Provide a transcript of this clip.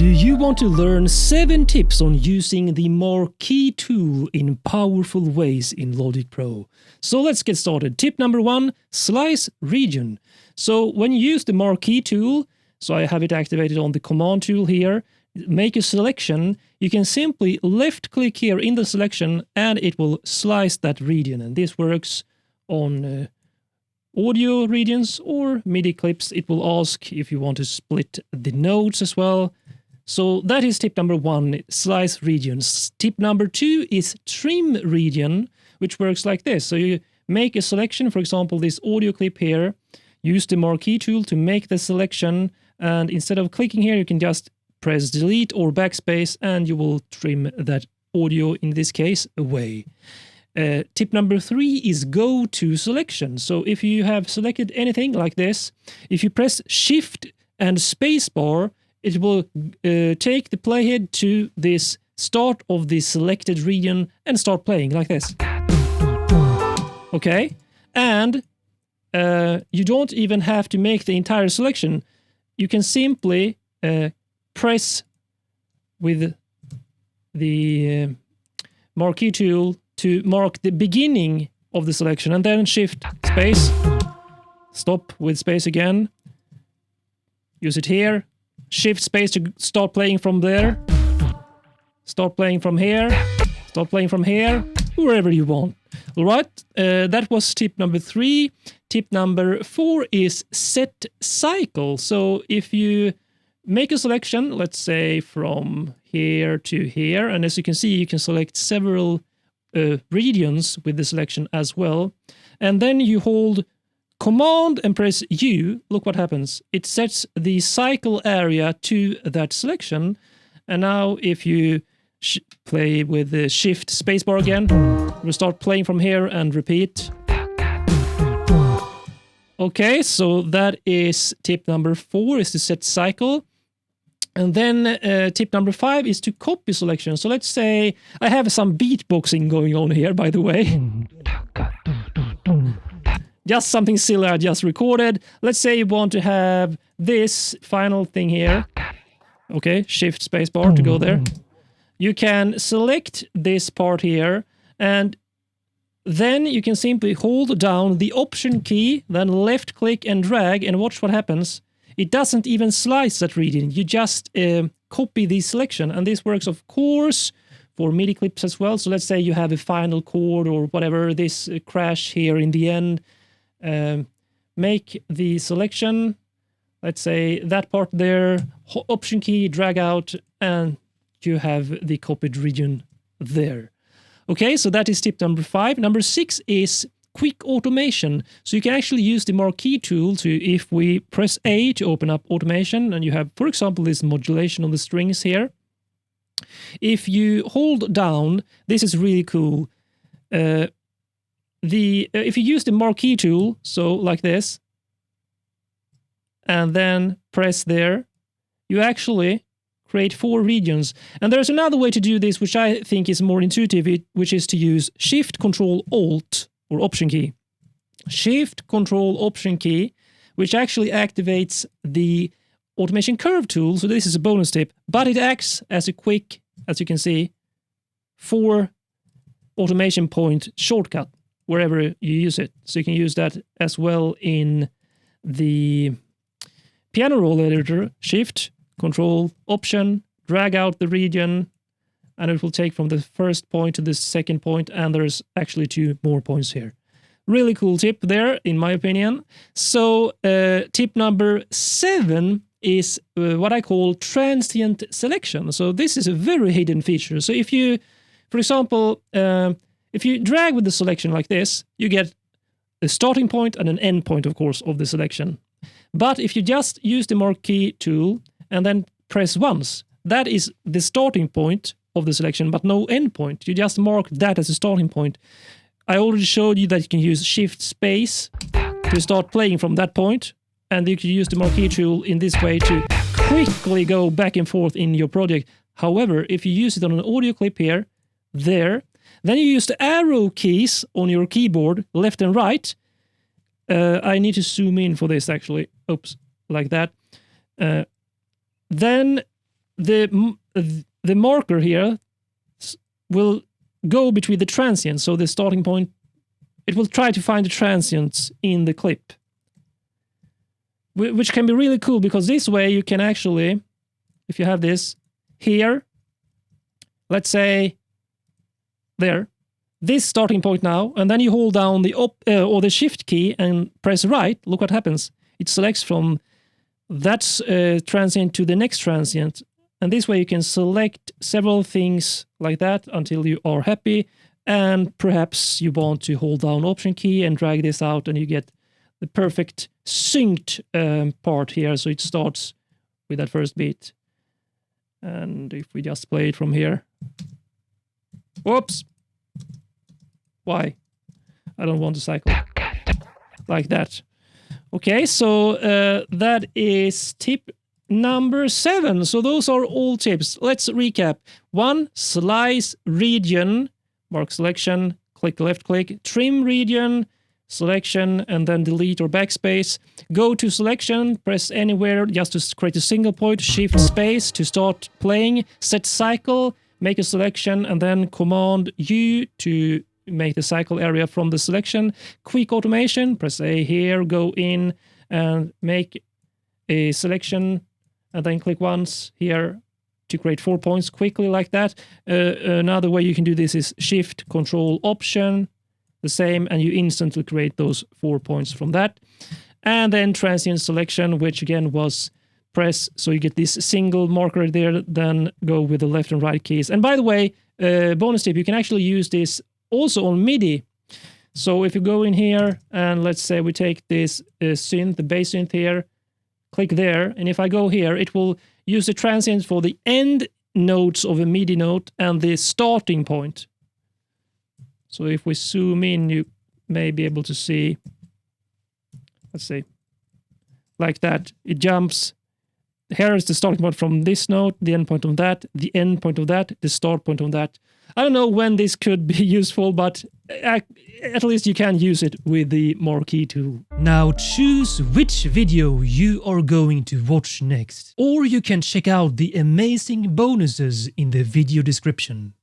Do you want to learn 7 tips on using the Marquee tool in powerful ways in Logic Pro? So let's get started. Tip number 1, slice region. So when you use the Marquee tool, so I have it activated on the command tool here, make a selection, you can simply left click here in the selection and it will slice that region. And this works on audio regions or MIDI clips. It will ask if you want to split the nodes as well. So that is tip number 1, slice regions. Tip number 2 is trim region, which works like this. So you make a selection, for example, this audio clip here, use the Marquee tool to make the selection, and instead of clicking here, you can just press delete or backspace and you will trim that audio, in this case, away. Tip number 3 is go to selection. So if you have selected anything like this, if you press shift and spacebar, it will take the playhead to this start of the selected region and start playing like this. Okay, and you don't even have to make the entire selection. You can simply press with the Marquee tool to mark the beginning of the selection, and then shift space, stop with space again, use it here, shift space to start playing from there, start playing from here, start playing from here, wherever you want. All right, that was tip number 3. Tip number 4 is set cycle. So if you make a selection, let's say from here to here, and as you can see, you can select several regions with the selection as well, and then you hold Command and press U, look what happens. It sets the cycle area to that selection. And now if you play with the shift spacebar again, we'll start playing from here and repeat. Okay, so that is tip number 4, is to set cycle. And then tip number 5 is to copy selection. So let's say I have some beatboxing going on here, by the way. Just something silly I just recorded. Let's say you want to have this final thing here. Okay, shift spacebar to go there. You can select this part here, and then you can simply hold down the option key, then left click and drag, and watch what happens. It doesn't even slice that region. You just copy the selection, and this works, of course, for MIDI clips as well. So let's say you have a final chord or whatever, this crash here in the end. Make the selection, let's say that part there, option key, drag out, and you have the copied region there. Okay, so that is tip number 5. Number 6 is quick automation. So you can actually use the Marquee tool to, if we press A to open up automation, and you have, for example, this modulation on the strings here. If you hold down, this is really cool. If you use the Marquee tool, so like this, and then press there, you actually create 4 regions. And there's another way to do this, which I think is more intuitive, which is to use Shift, Control, Alt, or Option key. Shift, Control, Option key, which actually activates the automation curve tool. So this is a bonus tip, but it acts as a quick, as you can see, 4 automation point shortcut wherever you use it. So you can use that as well in the piano roll editor. Shift, Control, Option, drag out the region, and it will take from the first point to the second point, and there's actually 2 more points here. Really cool tip there, in my opinion. So tip number 7 is what I call transient selection. So this is a very hidden feature. So if you, for example, if you drag with the selection like this, you get a starting point and an end point, of course, of the selection. But if you just use the Marquee tool and then press once, that is the starting point of the selection, but no end point. You just mark that as a starting point. I already showed you that you can use Shift Space to start playing from that point, and you can use the Marquee tool in this way to quickly go back and forth in your project. However, if you use it on an audio clip here, there, then you use the arrow keys on your keyboard, left and right. I need to zoom in for this, actually. Oops, like that. Then the marker here will go between the transients. So the starting point, it will try to find the transients in the clip, which can be really cool because this way you can actually, if you have this here, let's say there, this starting point now, and then you hold down the or the shift key and press right, look what happens. It selects from that transient to the next transient. And this way you can select several things like that until you are happy. And perhaps you want to hold down Option key and drag this out, and you get the perfect synced part here. So it starts with that first beat. And if we just play it from here. Whoops. Why? I don't want to cycle like that. Okay, so that is tip number 7. So those are all tips. Let's recap. 1, slice region, mark selection, click left click, trim region, selection, and then delete or backspace. Go to selection, press anywhere just to create a single point, shift space to start playing, set cycle, make a selection, and then command U to make the cycle area from the selection. Quick automation, press A here, go in and make a selection, and then click once here to create 4 points quickly like that. Another way you can do this is Shift, Control, Option, the same, and you instantly create those 4 points from that. And then transient selection, which again was press, so you get this single marker there, then go with the left and right keys. And by the way, bonus tip, you can actually use this also on MIDI. So if you go in here and let's say we take this synth, the bass synth here, click there, and if I go here, it will use the transient for the end notes of a MIDI note and the starting point. So if we zoom in, you may be able to see, let's see, like that. It jumps. Here is the starting point from this note, the end point of that, the end point of that, the start point of that. I don't know when this could be useful, but at least you can use it with the Marquee tool. Now choose which video you are going to watch next, or you can check out the amazing bonuses in the video description.